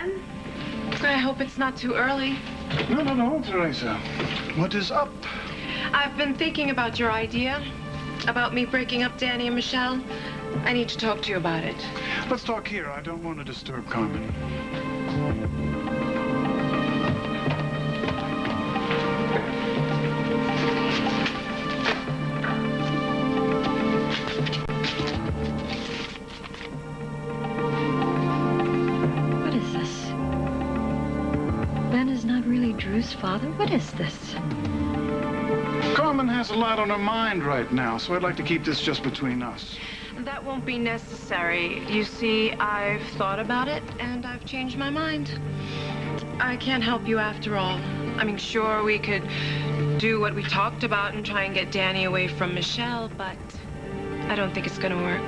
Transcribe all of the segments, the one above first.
again? I hope it's not too early. No, Teresa. What is up? I've been thinking about your idea, about me breaking up Danny and Michelle. I need to talk to you about it. Let's talk here. I don't want to disturb Carmen. What is this? Ben is not really Drew's father? What is this? Carmen has a lot on her mind right now, so I'd like to keep this just between us. That won't be necessary. You see, I've thought about it, and I've changed my mind. I can't help you after all. I mean, sure, we could do what we talked about and try and get Danny away from Michelle, but I don't think it's gonna work.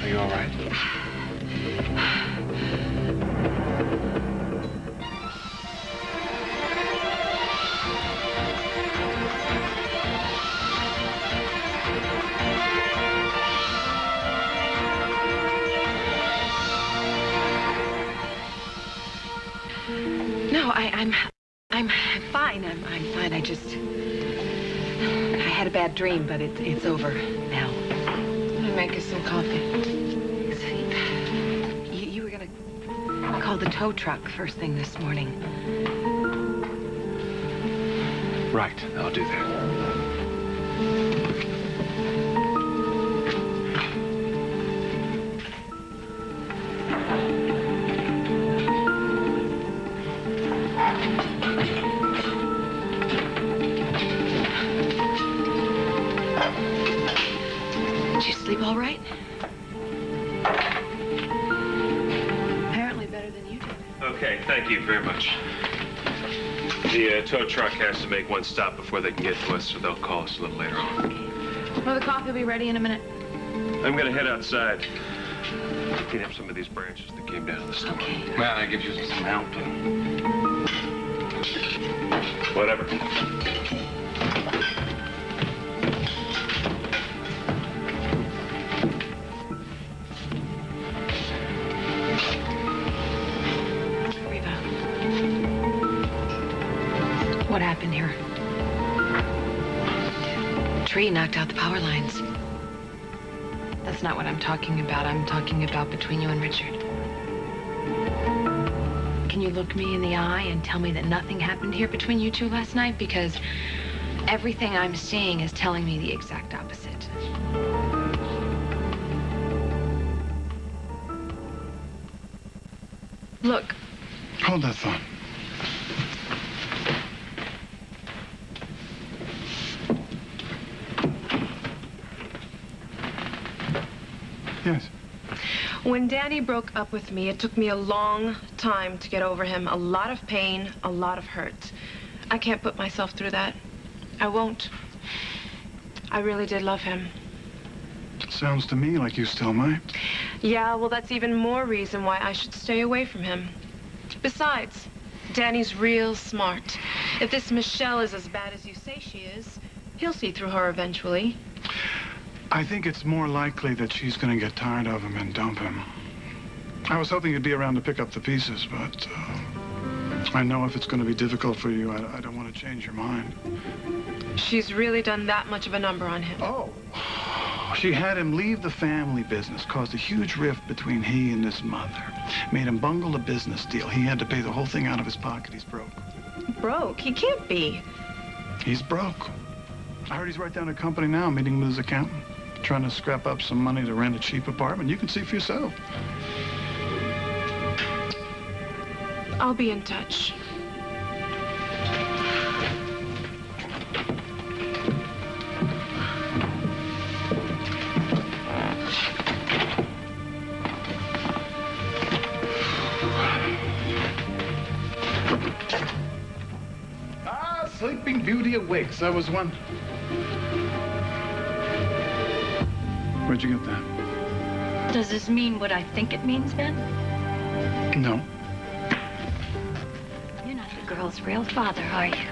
Are you all right? No, I'm fine. I'm fine. I had a bad dream, but it's over now. I'm gonna make us some coffee. See, you were gonna call the tow truck first thing this morning. Right, I'll do that. All right? Apparently better than you did. Okay, thank you very much. The tow truck has to make one stop before they can get to us, so they'll call us a little later on. Okay. Well, the coffee will be ready in a minute. I'm gonna head outside. Clean up some of these branches that came down the stump. Okay. Well, I could use some help. Whatever. What happened here? Tree knocked out the power lines. That's not what I'm talking about. I'm talking about between you and Richard. Can you look me in the eye and tell me that nothing happened here between you two last night? Because everything I'm seeing is telling me the exact opposite. Look. Hold that thought. Yes. When Danny broke up with me, it took me a long time to get over him. A lot of pain, a lot of hurt. I can't put myself through that. I won't. I really did love him. Sounds to me like you still might. Yeah, well, that's even more reason why I should stay away from him. Besides, Danny's real smart. If this Michelle is as bad as you say she is, he'll see through her eventually. I think it's more likely that she's going to get tired of him and dump him. I was hoping you'd be around to pick up the pieces, but I know if it's going to be difficult for you, I don't want to change your mind. She's really done that much of a number on him. Oh. She had him leave the family business, caused a huge rift between he and his mother. Made him bungle a business deal. He had to pay the whole thing out of his pocket. He's broke. Broke? He can't be. He's broke. I heard he's right down at company now, meeting with his accountant, trying to scrap up some money to rent a cheap apartment. You can see for yourself. I'll be in touch. Sleeping Beauty awakes. That was one. Where'd you get that? Does this mean what I think it means, Ben? No. You're not the girl's real father, are you?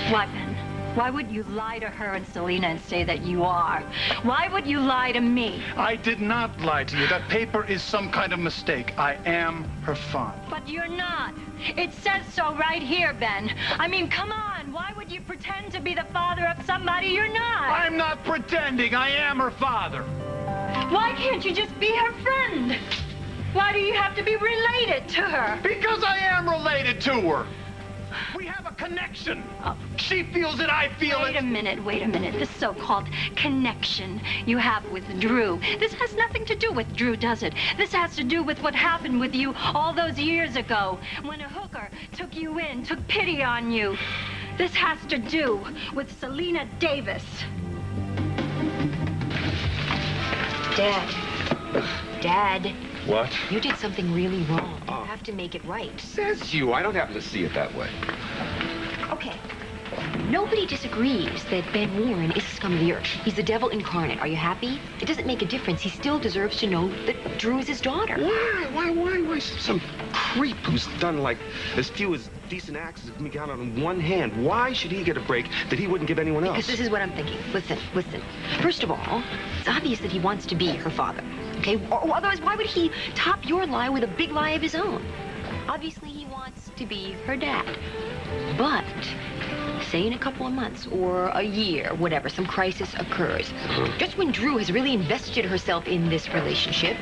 Why, Ben? Why would you lie to her and Selena and say that you are? Why would you lie to me? I did not lie to you. That paper is some kind of mistake. I am her father. But you're not. It says so right here, Ben. I mean, come on. Why would you pretend to be the father of somebody you're not? I'm not pretending. I am her father. Why can't you just be her friend? Why do you have to be related to her? Because I am related to her. We have a connection. Oh. She feels it, I feel it. Wait a minute. This so-called connection you have with Drew. This has nothing to do with Drew, does it? This has to do with what happened with you all those years ago when a hooker took you in, took pity on you. This has to do with Selena Davis. Dad, What? you did something really wrong. You have to make it right. Says you. I don't happen to see it that way. Okay. Nobody disagrees that Ben Warren is the scum of the earth. He's the devil incarnate. Are you happy? It doesn't make a difference. He still deserves to know that Drew is his daughter. Why some creep who's done like as few as decent acts as can be counted on one hand? Why should he get a break that he wouldn't give anyone else? Because this is what I'm thinking. Listen. First of all, it's obvious that he wants to be her father. Okay? Or otherwise, why would he top your lie with a big lie of his own? Obviously, he wants to be her dad. But say in a couple of months or a year, whatever, some crisis occurs. Just when Drew has really invested herself in this relationship,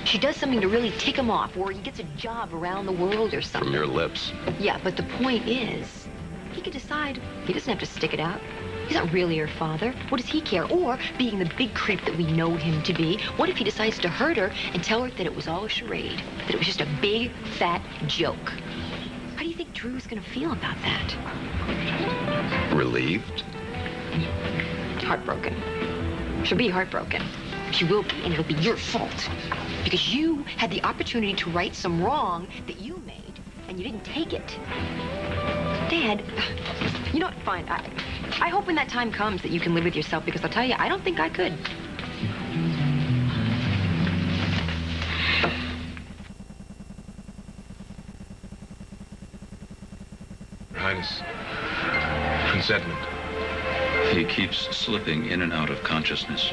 she does something to really tick him off, or he gets a job around the world or something. From your lips. Yeah, but the point is, he could decide he doesn't have to stick it out. He's not really her father. What does he care? Or, being the big creep that we know him to be, what if he decides to hurt her and tell her that it was all a charade? That it was just a big, fat joke? How do you think Drew's gonna feel about that? Relieved? Heartbroken. She'll be heartbroken. She will be, and it'll be your fault. Because you had the opportunity to right some wrong that you made, and you didn't take it. Dad, you know what, fine. I hope when that time comes that you can live with yourself, because I'll tell you, I don't think I could. Your Highness, Prince Edmund. He keeps slipping in and out of consciousness.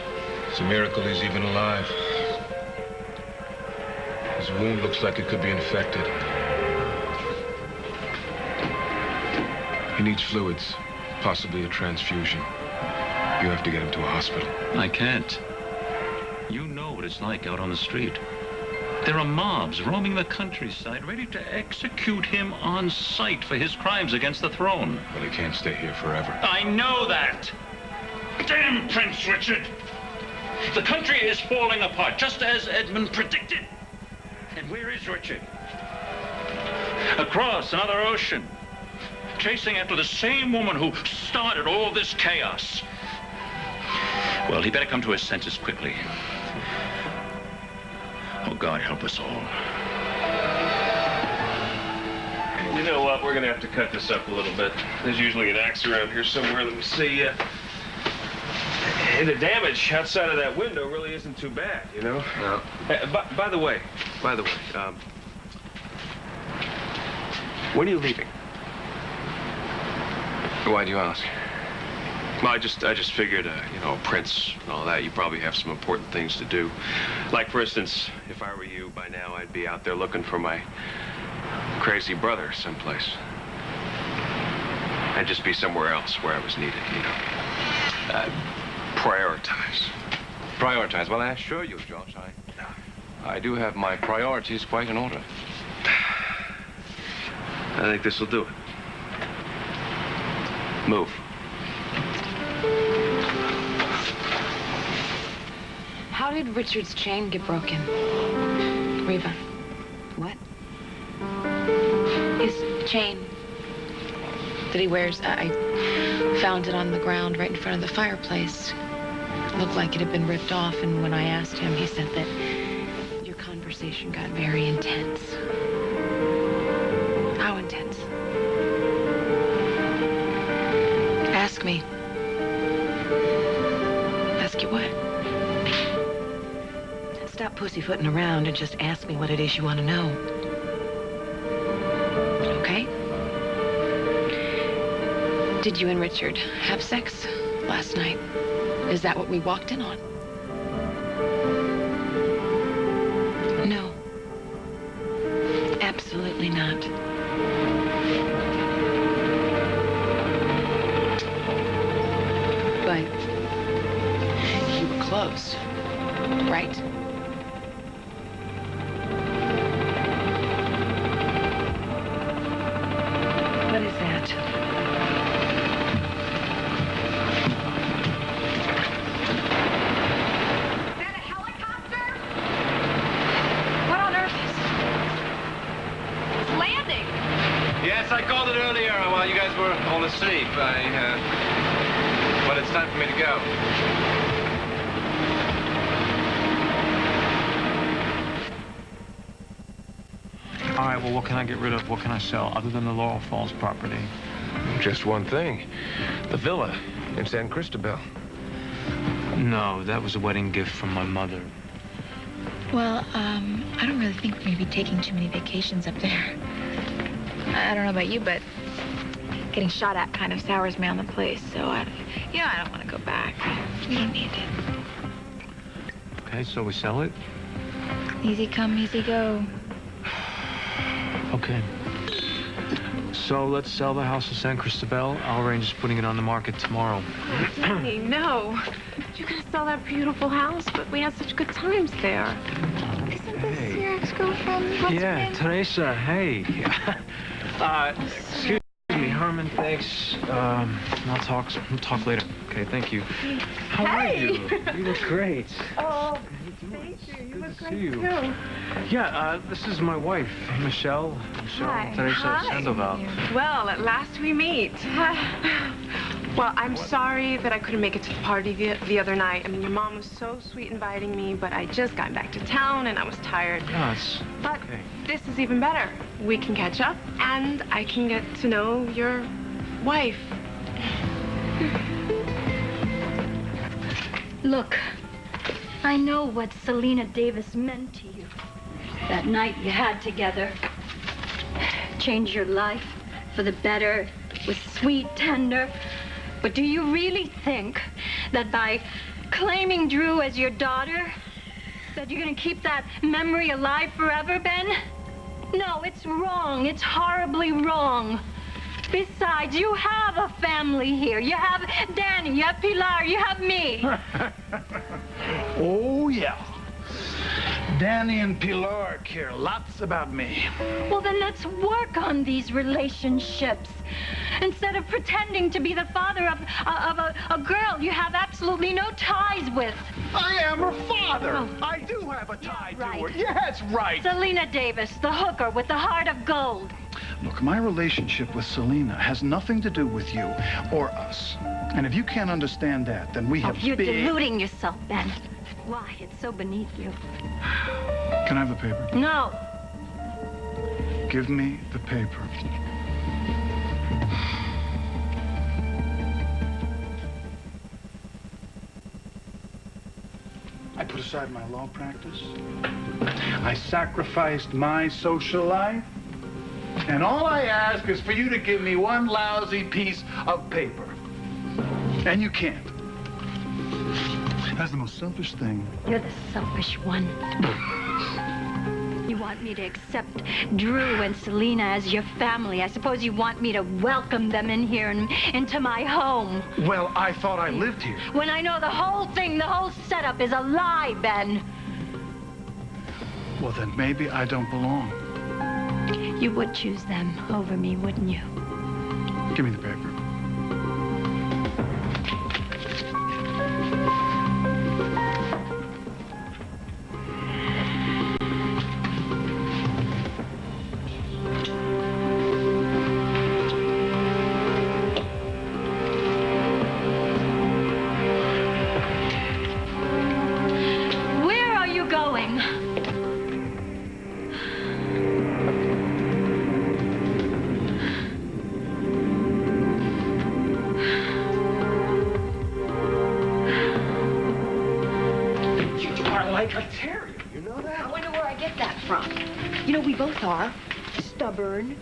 It's a miracle he's even alive. His wound looks like it could be infected. He needs fluids, possibly a transfusion. You have to get him to a hospital. I can't. You know what it's like out on the street. There are mobs roaming the countryside, ready to execute him on sight for his crimes against the throne. Well, he can't stay here forever. I know that! Damn Prince Richard! The country is falling apart, just as Edmund predicted. And where is Richard? Across another ocean, chasing after the same woman who started all this chaos. Well, he better come to his senses quickly. Oh, God help us all. You know what? We're going to have to cut this up a little bit. There's usually an axe around here somewhere. Let me see. The damage outside of that window really isn't too bad, you know? No. By the way, when are you leaving? Why do you ask? Well, I just figured, you know, Prince and all that, you probably have some important things to do. Like, for instance, if I were you, by now I'd be out there looking for my crazy brother someplace. and just be somewhere else where I was needed, you know. Prioritize. Prioritize. Well, I assure you, Josh, I do have my priorities quite in order. I think this will do it. Move. How did Richard's chain get broken? Reva. What? His chain that he wears. I found it on the ground right in front of the fireplace. It looked like it had been ripped off, and when I asked him, he said that your conversation got very intense. How intense? Ask me. Ask you what? Stop pussyfooting around and just ask me what it is you want to know. Okay? Did you and Richard have sex last night? Is that what we walked in on? No. Absolutely not. But you were close, right? What is that? Is that a helicopter? What on earth is... It's landing. Yes, I called it earlier while you guys were all asleep. But it's time for me to go. All right, well, what can I get rid of? What can I sell other than the Laurel Falls property? Just one thing. The villa in San Cristobal. No, that was a wedding gift from my mother. Well, I don't really think we're going to be taking too many vacations up there. I don't know about you, but getting shot at kind of sours me on the place, so I don't want to go back. We don't need it. Okay, so we sell it? Easy come, easy go. Okay. So let's sell the house in San Cristobal. I'll arrange putting it on the market tomorrow. Danny, no. You're gonna sell that beautiful house, but we had such good times there. Isn't this your ex-girlfriend? What's her Yeah, name? Teresa, hey. Excuse me, Herman, thanks. We'll talk later. Okay, thank you. How are you? You look great. Oh, thank you. You look great, too. Yeah, this is my wife, Michelle. Hi. Teresa Hi. Sandoval. Well, at last we meet. Well, I'm sorry that I couldn't make it to the party the other night. I mean, your mom was so sweet inviting me, but I just got back to town and I was tired. No, it's But okay. this is even better. We can catch up and I can get to know your wife. Look, I know what Selena Davis meant to you. That night you had together. Changed your life for the better, was sweet, tender. But do you really think that by claiming Drew as your daughter, that you're gonna keep that memory alive forever, Ben? No, it's wrong. It's horribly wrong. Besides, you have a family here. You have Danny, you have Pilar, you have me. Oh, yeah. Danny and Pilar care lots about me. Well, then let's work on these relationships. Instead of pretending to be the father of a girl you have absolutely no ties with. I am her father. Oh. I do have a tie Yeah, to right. her. Yeah, that's right. Selena Davis, the hooker with the heart of gold. Look, my relationship with Selena has nothing to do with you or us. And if you can't understand that, then we have You're big... deluding yourself, Ben. Why? It's so beneath you. Can I have the paper? No. Give me the paper. I put aside my law practice. I sacrificed my social life. And all I ask is for you to give me one lousy piece of paper. And you can't. That's the most selfish thing. You're the selfish one. You want me to accept Drew and Selena as your family. I suppose you want me to welcome them in here and into my home. Well, I thought I lived here. When I know the whole thing, the whole setup is a lie, Ben. Well, then maybe I don't belong. You would choose them over me, wouldn't you? Give me the paper. Where are you going? Like a terrier, you know that? I wonder where I get that from. You know, we both are stubborn.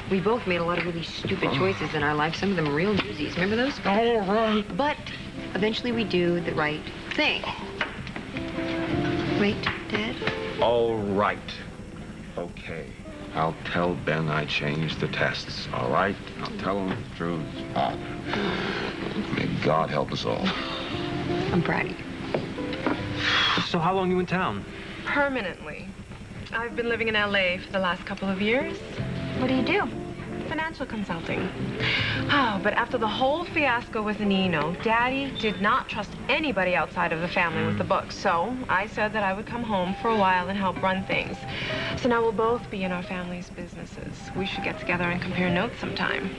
We both made a lot of really stupid choices in our life. Some of them real doozies. Remember those? But eventually we do the right thing. Right, Dad? All right. Okay. I'll tell Ben I changed the tests, all right? I'll tell him Drew's father. May God help us all. I'm proud of you. So how long you in town? Permanently. I've been living in LA for the last couple of years. What do you do? Financial consulting. Oh, but after the whole fiasco with Nino, Daddy did not trust anybody outside of the family with the books. So I said that I would come home for a while and help run things. So now we'll both be in our family's businesses. We should get together and compare notes sometime.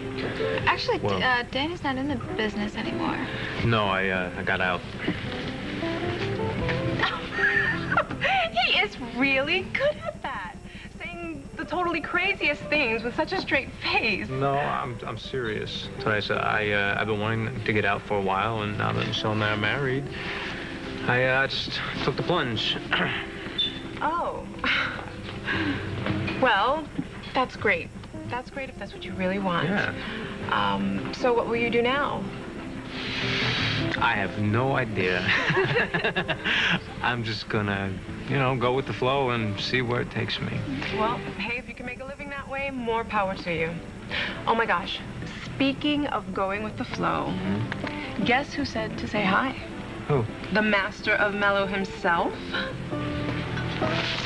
Actually, Well- Danny's not in the business anymore. No, I got out. He is really good at that. Saying the totally craziest things with such a straight face. No, I'm serious. That's what I said. I've been wanting to get out for a while, and now that Michelle and I are married, I just took the plunge. Oh. Well, that's great. That's great if that's what you really want. Yeah. So what will you do now? I have no idea. I'm just gonna, go with the flow and see where it takes me. Well, hey, if you can make a living that way, more power to you. Oh my gosh. Speaking of going with the flow, guess who said to say hi? Who? The master of mellow himself.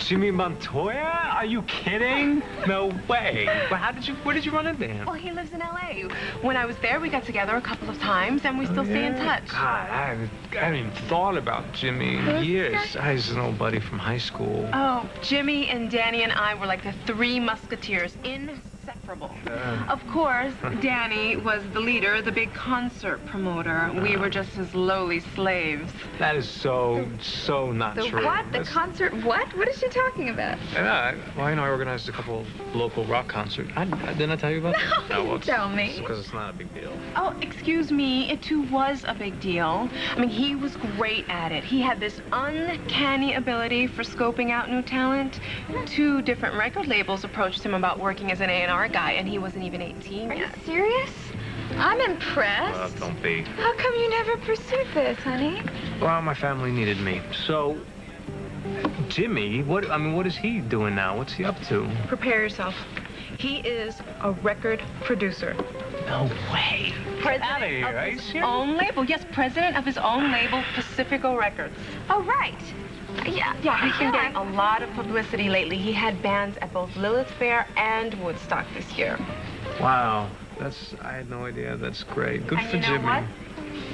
Jimmy Montoya? Are you kidding? No way. But where did you run into him? Well, he lives in LA. When I was there, we got together a couple of times, and we still stay in touch. God, I haven't even thought about Jimmy in years. I was an old buddy from high school. Oh, Jimmy and Danny and I were like the three musketeers, inseparable. Of course, Danny was the leader, the big concert promoter. We were just his lowly slaves. That is so not The true. what? The concert what? What is she talking about? Yeah, well, I organized a couple local rock concerts. Didn't I tell you about that? No, well, tell me. Because it's not a big deal. Oh, excuse me, it too was a big deal. I mean, he was great at it. He had this uncanny ability for scoping out new talent. 2 different record labels approached him about working as an A&R guy, and he wasn't even 18 Are you yet. serious? I'm impressed. Well, don't be. How come you never pursued this, honey? Well, my family needed me. So, Jimmy, what is he doing now? What's he up to? Prepare yourself. He is a record producer. No way. President Outta here, of are you his serious? own label. Yes, president of his own label, Pacifico Records. Oh, right. Yeah, He's been getting a lot of publicity lately. He had bands at both Lilith Fair and Woodstock this year. Wow. I had no idea. That's great. Good And for you know Jimmy. what?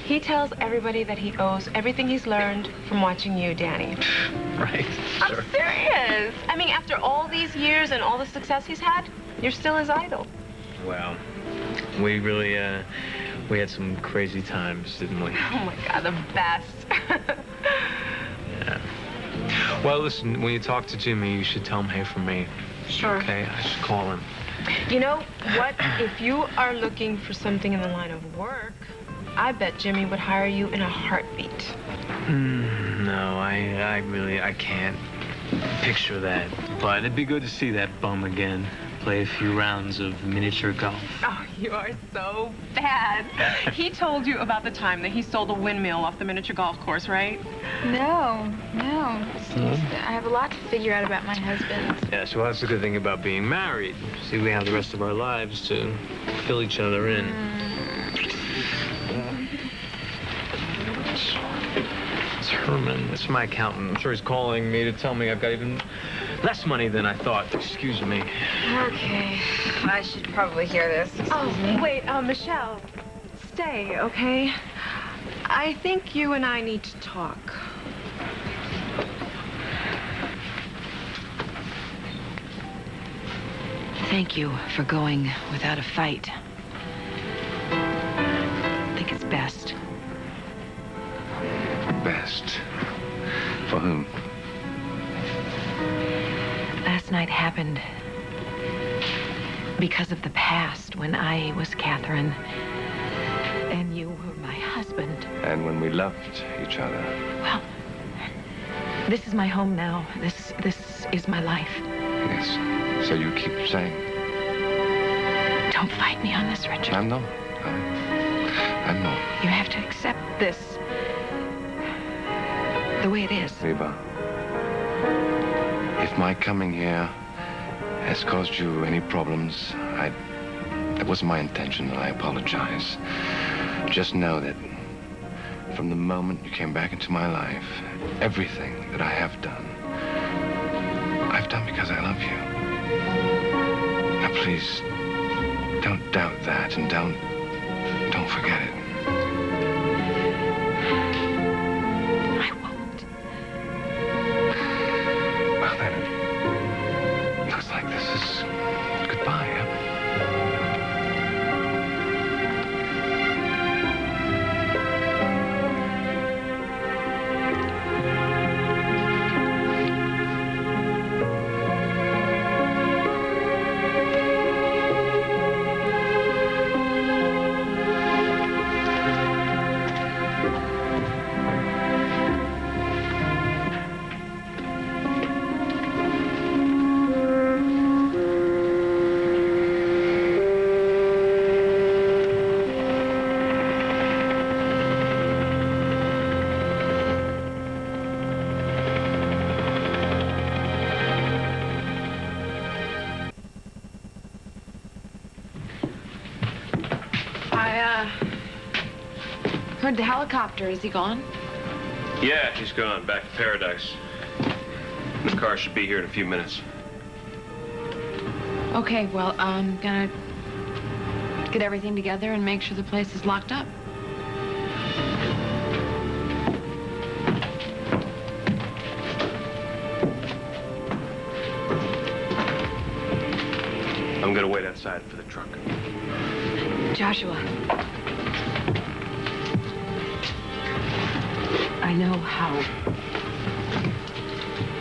He tells everybody that he owes everything he's learned from watching you, Danny. Right. Sure. I'm serious. I mean, after all these years and all the success he's had, you're still his idol. Well, we really, we had some crazy times, didn't we? Oh my God, the best. Yeah. Well, listen, when you talk to Jimmy, you should tell him, hey, from me. Sure. Okay, I should call him. You know what? If you are looking for something in the line of work, I bet Jimmy would hire you in a heartbeat. No, I can't picture that. But it'd be good to see that bum again. play a few rounds of miniature golf. Oh, you are so bad. He told you about the time that he stole the windmill off the miniature golf course, right? No. I have a lot to figure out about my husband. Yes, well, that's the good thing about being married. See, we have the rest of our lives to fill each other in. It's Herman. That's my accountant. I'm sure he's calling me to tell me I've got even less money than I thought. Excuse me. Okay. I should probably hear this. Excuse me. Wait, Michelle, stay, okay? I think you and I need to talk. Thank you for going without a fight. I think it's best. Best? For whom? Last night happened because of the past, when I was Catherine and you were my husband. And when we loved each other. Well, this is my home now. This is my life. Yes. So you keep saying. Don't fight me on this, Richard. I'm not. I'm not. You have to accept this the way it is. Reba, if my coming here has caused you any problems, that wasn't my intention, and I apologize. Just know that from the moment you came back into my life, everything that I have done, I've done because I love you. Now, please, don't doubt that, and don't forget it. I won't. Well, then, it looks like this is goodbye, huh? Heard the helicopter. Is he gone? Yeah, he's gone. Back to paradise. The car should be here in a few minutes. Okay, well, I'm gonna get everything together and make sure the place is locked up. I'm gonna wait outside for the truck. Joshua. I know how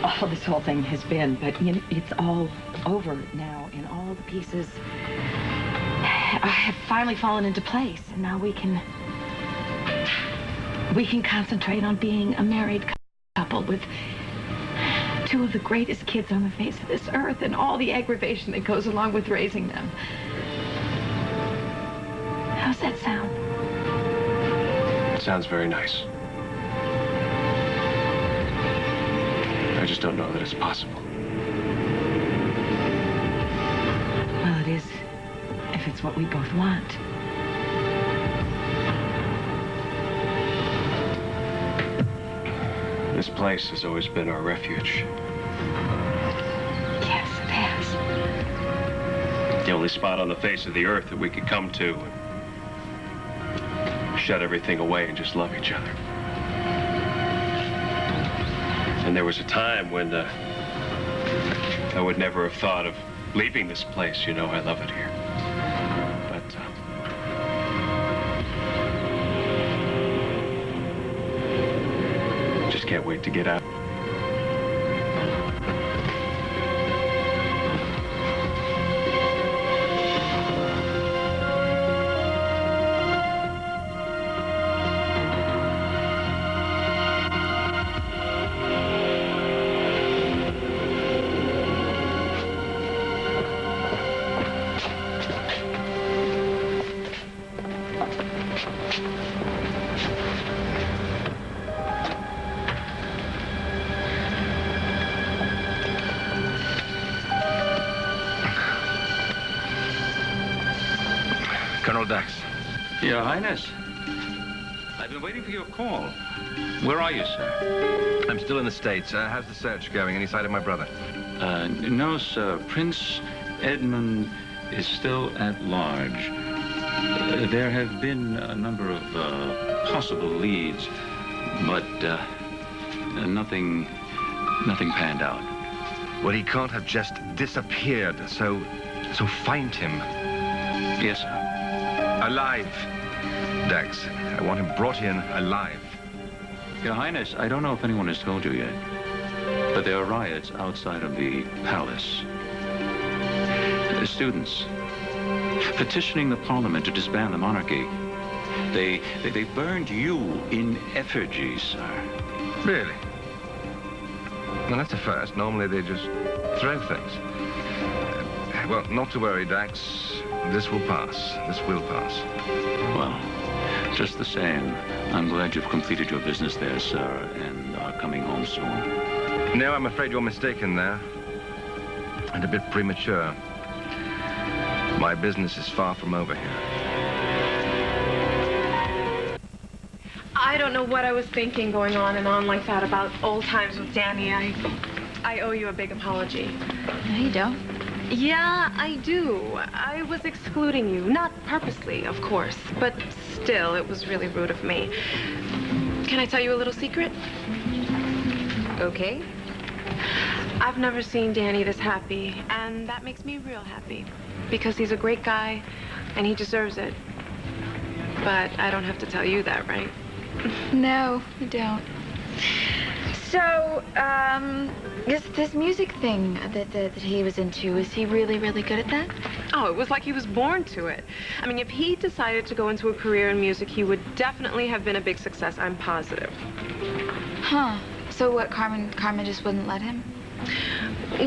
awful this whole thing has been, but you know, it's all over now, and all the pieces have finally fallen into place, and now we can concentrate on being a married couple with two of the greatest kids on the face of this earth, and all the aggravation that goes along with raising them. How's that sound? It sounds very nice. I just don't know that it's possible. Well, it is, if it's what we both want. This place has always been our refuge. Yes, it has. The only spot on the face of the earth that we could come to and shut everything away and just love each other. And there was a time when I would never have thought of leaving this place. You know, I love it here. But just can't wait to get out. Admiral Dax. Your Highness, I've been waiting for your call. Where are you, sir? I'm still in the States. How's the search going? Any sight of my brother? No, sir. Prince Edmund is still at large. There have been a number of possible leads, but nothing panned out. Well, he can't have just disappeared, so find him. Yes, sir. Alive, Dax. I want him brought in alive. Your Highness, I don't know if anyone has told you yet, but there are riots outside of the palace. Students petitioning the Parliament to disband the monarchy. They burned you in effigy, sir. Really? Well, that's a first. Normally they just throw things. Well, not to worry, Dax. This will pass. This will pass. Well, just the same, I'm glad you've completed your business there, sir, and are coming home soon. No, I'm afraid you're mistaken there. And a bit premature. My business is far from over here. I don't know what I was thinking going on and on like that about old times with Danny. I owe you a big apology. No, you don't. Yeah, I do. I was excluding you. Not purposely, of course, but still, it was really rude of me. Can I tell you a little secret? Okay. I've never seen Danny this happy, and that makes me real happy. Because he's a great guy, and he deserves it. But I don't have to tell you that, right? No, you don't. So, this music thing that he was into, is he really, really good at that? Oh, it was like he was born to it. I mean, if he decided to go into a career in music, he would definitely have been a big success, I'm positive. Huh. So what, Carmen just wouldn't let him?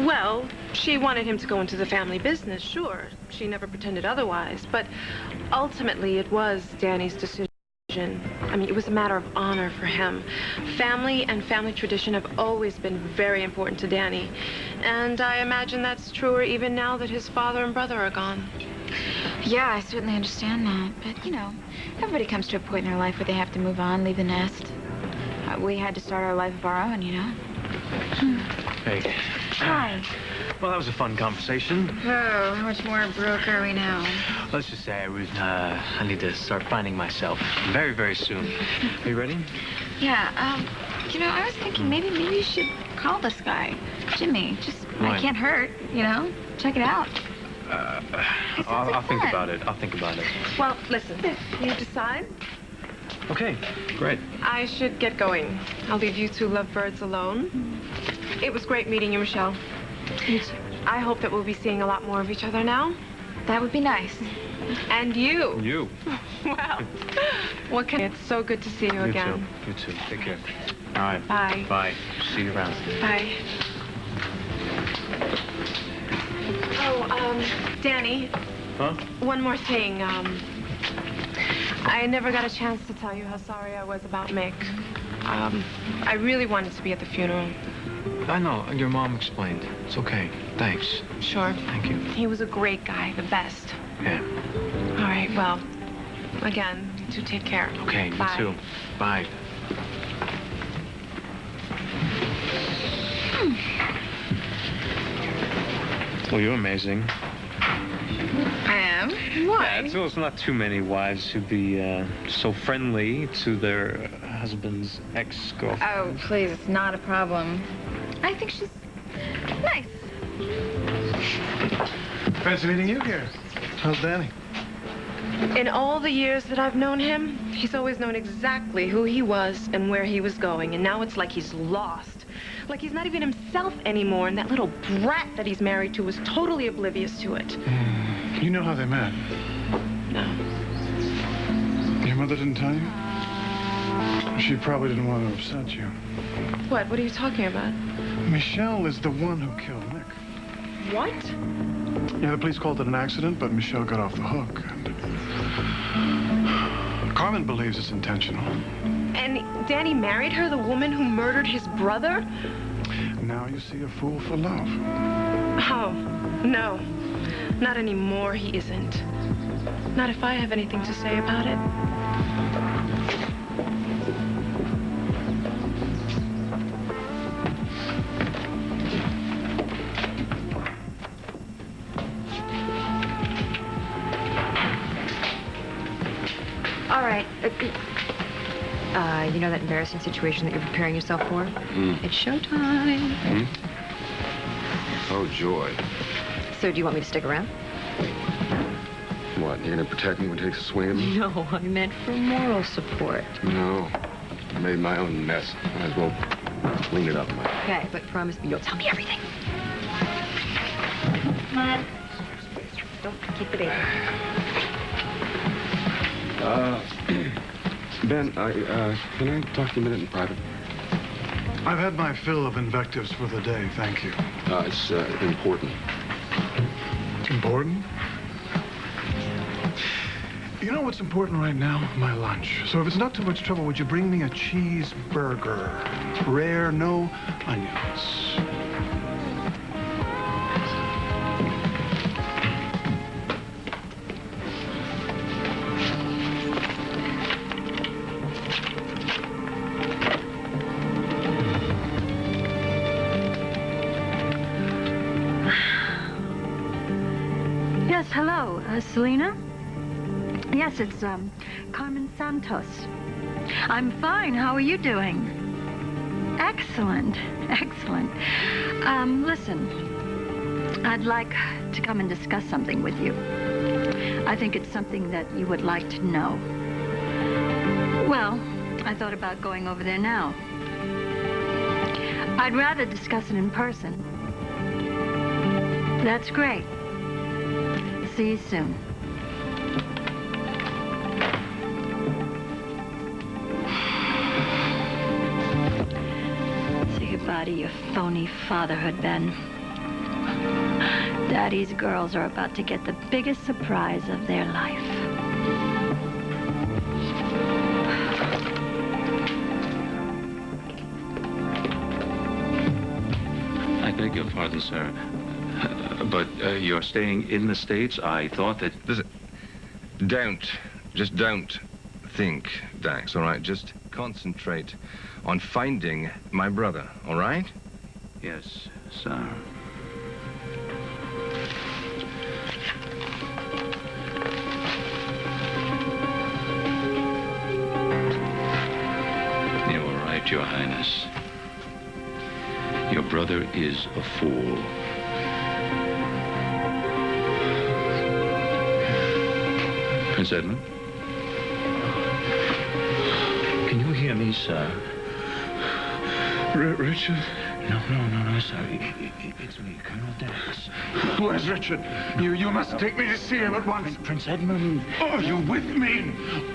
Well, she wanted him to go into the family business, sure. She never pretended otherwise. But ultimately, it was Danny's decision. I mean, it was a matter of honor for him. Family and family tradition have always been very important to Danny. And I imagine that's truer even now that his father and brother are gone. Yeah, I certainly understand that. But, you know, everybody comes to a point in their life where they have to move on, leave the nest. We had to start our life of our own, you know? Hey. Hi. Well, that was a fun conversation. Oh, how much more broke are we now? Let's just say I need to start finding myself very, very soon. Are you ready? Yeah, you know, I was thinking maybe you should call this guy, Jimmy. Just, Why? It can't hurt, you know? Check it out. I'll think about it. I'll think about it. Well, listen, you decide. Okay, great. I should get going. I'll leave you two lovebirds alone. It was great meeting you, Michelle. You too. I hope that we'll be seeing a lot more of each other now. That would be nice. And you. You. Well, what can... It's so good to see you again. You too. Take care. All right. Bye. Bye. See you around. Bye. Oh, Danny. Huh? One more thing. I never got a chance to tell you how sorry I was about Mick. I really wanted to be at the funeral. I know. Your mom explained. It's okay. Thanks. Sure. Thank you. He was a great guy, the best. Yeah. All right, well, again, you two take care. Okay, Bye. you too. Bye. Well, you're amazing. I am? Why? Yeah, it's not too many wives who'd be so friendly to their husband's ex-girlfriend. Oh, please, it's not a problem. I think she's nice. Fancy meeting you here. How's Danny? In all the years that I've known him, he's always known exactly who he was and where he was going. And now it's like he's lost. Like he's not even himself anymore, and that little brat that he's married to was totally oblivious to it. You know how they met? No. Your mother didn't tell you? She probably didn't want to upset you. What? What are you talking about? Michelle is the one who killed Nick. What? Yeah, the police called it an accident, but Michelle got off the hook. And Carmen believes it's intentional. And Danny married her, the woman who murdered his brother? Now you see a fool for love. Oh, no. Not anymore, he isn't. Not if I have anything to say about it. All right. You know that embarrassing situation that you're preparing yourself for? It's showtime. Oh, joy. So do you want me to stick around? What, you're gonna protect me when it takes a swim? No, I meant for moral support. No. I made my own mess. Might as well clean it up, Mike. Okay, but promise me you'll tell me everything. Don't keep the baby. Ben, can I talk to you a minute in private? I've had my fill of invectives for the day, thank you. It's important. Important? You know what's important right now? My lunch. So if it's not too much trouble, would you bring me a cheeseburger? Rare, no onions. Yes, hello, Selena? Yes, it's, Carmen Santos. I'm fine. How are you doing? Excellent. Excellent. Listen, I'd like to come and discuss something with you. I think it's something that you would like to know. Well, I thought about going over there now. I'd rather discuss it in person. That's great. See you soon. Say goodbye to your phony fatherhood, Ben. Daddy's girls are about to get the biggest surprise of their life. I beg your pardon, sir. But you're staying in the States? I thought that... Listen, just don't think, Dax, all right? Just concentrate on finding my brother, all right? Yes, sir. You're right, Your Highness. Your brother is a fool. Prince Edmund? Can you hear me, sir? Richard? No, sir. It's me, Colonel Dax. Where's Richard? You must take me to see him at once. Prince Edmund. Are you with me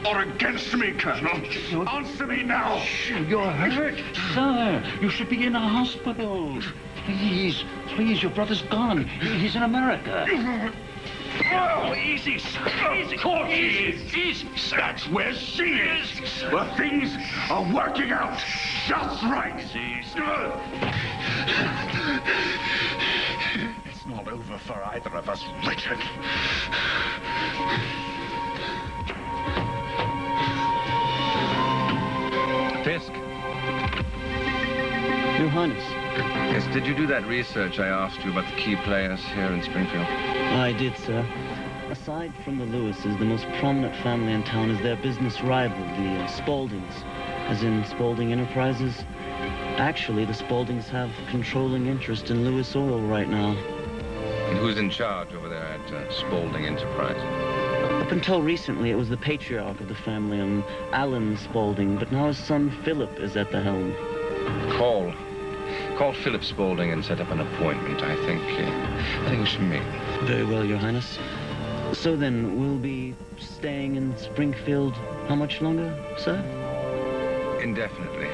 or against me, Colonel? Answer me now. You're hurt, sir. You should be in a hospital. Please, your brother's gone. He's in America. Oh, easy, sir. Easy. Of course he is. Easy, sir. That's where she is. Where things are working out just right. It's not over for either of us, Richard. Fisk. Your Highness. Yes, did you do that research I asked you about the key players here in Springfield? I did, sir. Aside from the Lewises, the most prominent family in town is their business rival, the Spauldings, as in Spaulding Enterprises. Actually, the Spauldings have controlling interest in Lewis Oil right now. And who's in charge over there at Spaulding Enterprises? Up until recently, it was the patriarch of the family, Alan Spaulding, but now his son Philip is at the helm. Call Philip Spaulding and set up an appointment. I think we should meet. Very well, Your Highness. So then, we'll be staying in Springfield how much longer, sir? Indefinitely.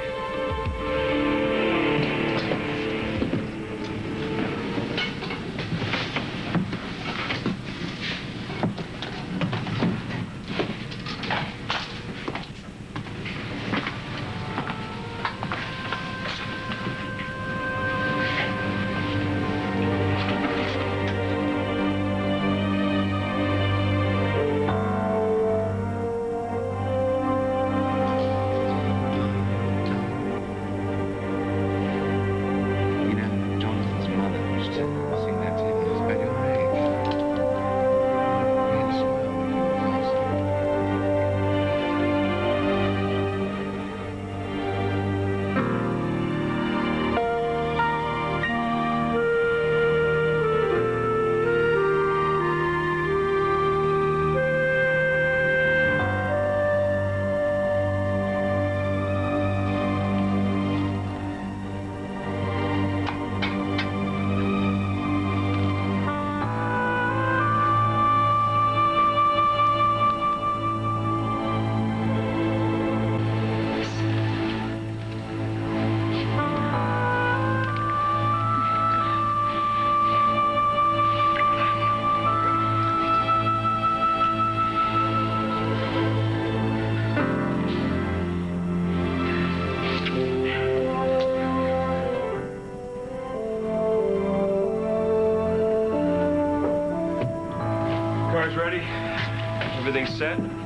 set?